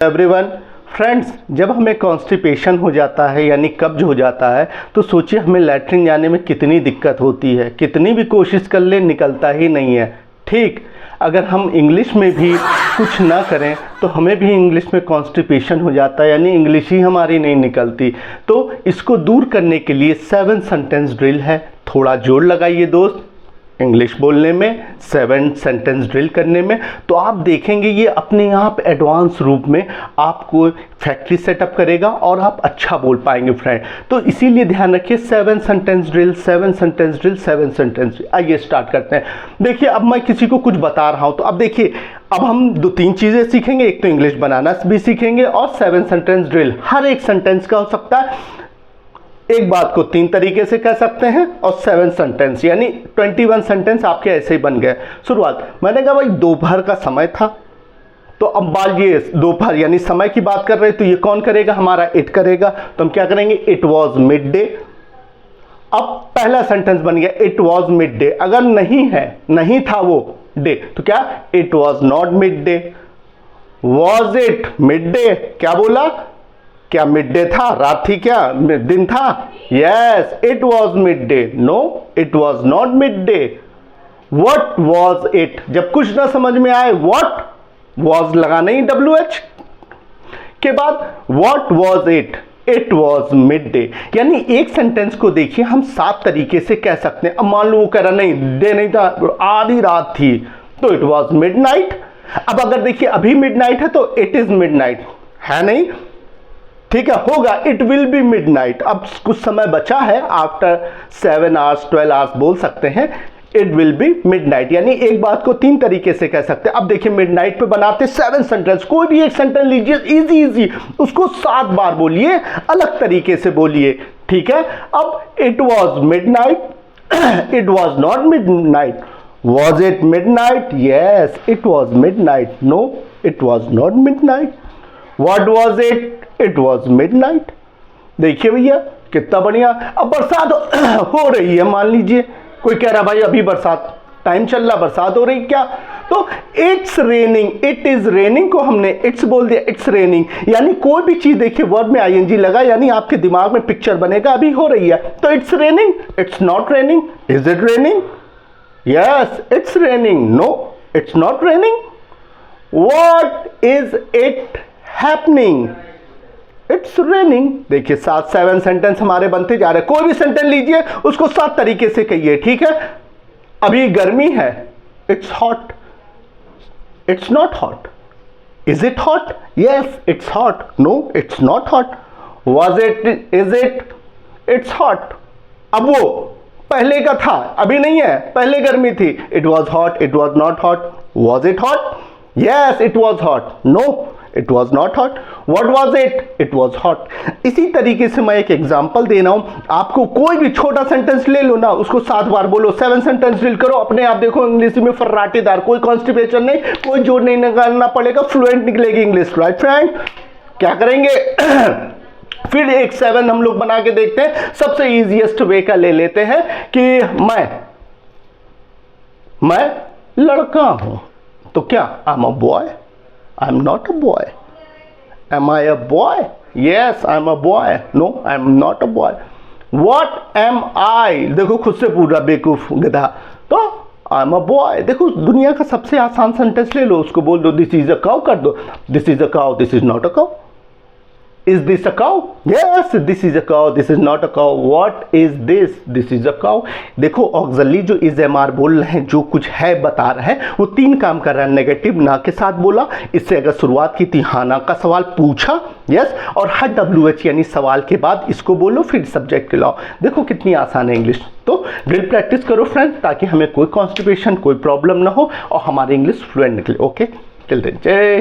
Everyone friends, जब हमें constipation हो जाता है यानी कब्ज हो जाता है तो सोचिए हमें लैट्रिन जाने में कितनी दिक्कत होती है। कितनी भी कोशिश कर ले निकलता ही नहीं है। ठीक, अगर हम इंग्लिश में भी कुछ ना करें तो हमें भी इंग्लिश में कॉन्स्टिपेशन हो जाता है यानी इंग्लिश ही हमारी नहीं निकलती। तो इसको दूर करने के लिए 7 सेंटेंस ड्रिल है। थोड़ा जोर लगाइए दोस्त इंग्लिश बोलने में, 7 सेंटेंस ड्रिल करने में, तो आप देखेंगे ये अपने आप एडवांस रूप में आपको फैक्ट्री सेटअप करेगा और आप अच्छा बोल पाएंगे फ्रेंड। तो इसीलिए ध्यान रखिए 7 sentence drill, 7 sentence drill, 7 sentence. आइए स्टार्ट करते हैं। देखिए अब मैं किसी को कुछ बता रहा हूँ तो अब देखिए अब हम 2-3 चीज़ें सीखेंगे। एक तो इंग्लिश बनाना भी सीखेंगे और 7 सेंटेंस ड्रिल। हर एक सेंटेंस का हो सकता है, एक बात को 3 तरीके से कह सकते हैं और 7 सेंटेंस यानी 21 सेंटेंस आपके ऐसे ही बन गए। शुरुआत मैंने कहा भाई दोपहर का समय था, तो अब बात ये दोपहर यानी समय की बात कर रहे हैं तो ये कौन करेगा, हमारा इट करेगा। तो हम क्या करेंगे, इट वॉज मिड डे। अब पहला सेंटेंस बन गया इट वॉज मिड डे। अगर नहीं है, नहीं था वो डे, तो क्या it was not mid day. Was it mid day, क्या बोला, क्या मिड डे था, रात थी, क्या दिन था। Yes, it was mid day. No, it was not mid day. What was it, जब कुछ ना समझ में आए वट वॉज लगाना ही WH के बाद। What was it, it was mid day. यानी एक सेंटेंस को देखिए हम 7 तरीके से कह सकते हैं। अब मान लो वो कह रहा नहीं डे नहीं था, आधी रात थी, तो इट वॉज मिड नाइट। अब अगर देखिए अभी मिड नाइट है तो इट इज मिड नाइट है नहीं, ठीक है, होगा इट विल बी मिडनाइट। अब कुछ समय बचा है, आफ्टर 7 आवर्स 12 आवर्स बोल सकते हैं इट विल बी मिडनाइट। यानी एक बात को 3 तरीके से कह सकते हैं। अब देखिए मिडनाइट पे बनाते 7 सेंटेंस। कोई भी एक सेंटेंस लीजिए इजी इजी, उसको 7 बार बोलिए, अलग तरीके से बोलिए, ठीक है। अब it was midnight, it was not midnight. Was it midnight, yes it was midnight. No, it was not midnight. What was it? It was midnight। देखिए भैया कितना बढ़िया। अब बरसात हो रही है, मान लीजिए कोई कह रहा भाई अभी बरसात टाइम चल रहा, बरसात हो रही क्या, तो it's raining, it is raining को हमने इट्स बोल दिया, इट्स रेनिंग। यानी कोई भी चीज देखिए वर्ब में ING लगा यानी आपके दिमाग में पिक्चर बनेगा अभी हो रही है। तो it's raining, it's not raining, is it raining, yes it's raining, no it's not raining. What is it happening, it's raining. देखिए 7 सेंटेंस हमारे बनते जा रहे हैं। कोई भी सेंटेंस लीजिए उसको 7 तरीके से कहिए, ठीक है। अभी गर्मी है, it's hot, it's not hot. Is it hot, yes it's hot, no it's not hot. Was it, is it, it's hot. अब वो पहले का था अभी नहीं है, पहले गर्मी थी, it was hot, it was not hot. Was it hot, yes it was hot, no it was not hot. What was it, it was hot. इसी तरीके से मैं एक एग्जाम्पल दे रहा हूं आपको। कोई भी छोटा सेंटेंस ले लो ना, उसको 7 बार बोलो, 7 सेंटेंस ड्रिल करो, अपने आप देखो इंग्लिश में फर्राटेदार, कोई कॉन्स्टिपेशन नहीं, कोई जोर नहीं निकालना पड़ेगा, फ्लुएंट निकलेगी इंग्लिश। राइट फ्रेंड, क्या करेंगे फिर एक 7 हम लोग बना के देखते हैं। सबसे इजीएस्ट वे का ले लेते हैं कि मैं लड़का हूं, तो क्या I am a boy, I'm not a boy. Am I a boy? Yes, I'm a boy. No, I'm not a boy. What am I? देखो खुद से पूरा बेवकूफ गधा। तो I'm a boy। देखो दुनिया का सबसे आसान सेंटेंस ले लो, उसको बोल दो दिस इज अ काउ कर दो। This is a cow, this is not a cow. Is this a cow? Yes, this is a cow. This is not a cow. What is this? This is a cow. देखो auxiliary जो is MR बोल रहे हैं, जो कुछ है बता रहे हैं, वो 3 काम कर रहा है। नेगेटिव ना के साथ बोला, इससे अगर शुरुआत की थी हाँ ना का सवाल पूछा, यस, और हर WH यानी सवाल के बाद इसको बोलो, फिर सब्जेक्ट के लाओ। देखो कितनी आसान है इंग्लिश। तो ड्रिल प्रैक्टिस करो फ्रेंड्स, ताकि हमें कोई कॉन्स्टिपेशन, कोई प्रॉब्लम ना हो और हमारी इंग्लिश फ्लुएंट निकले। ओके, टिल देन जय।